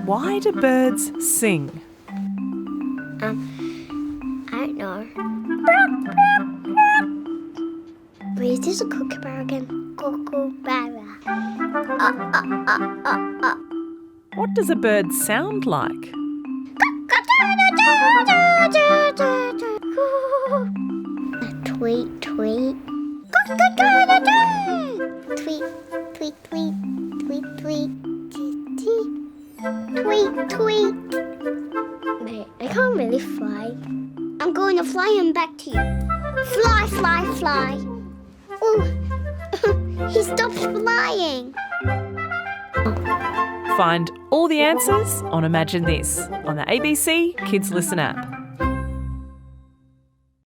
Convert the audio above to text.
Why do birds sing? I don't know. Wait, is this a kookaburra again? Kookaburra. What does a bird sound like? Tweet, tweet. Tweet, tweet, tweet, tweet, tweet, tweet, tweet. Wait, I can't really fly. I'm going to fly him back to you. Fly, fly, fly. Oh, he stopped flying. Find all the answers on Imagine This on the ABC Kids Listen app.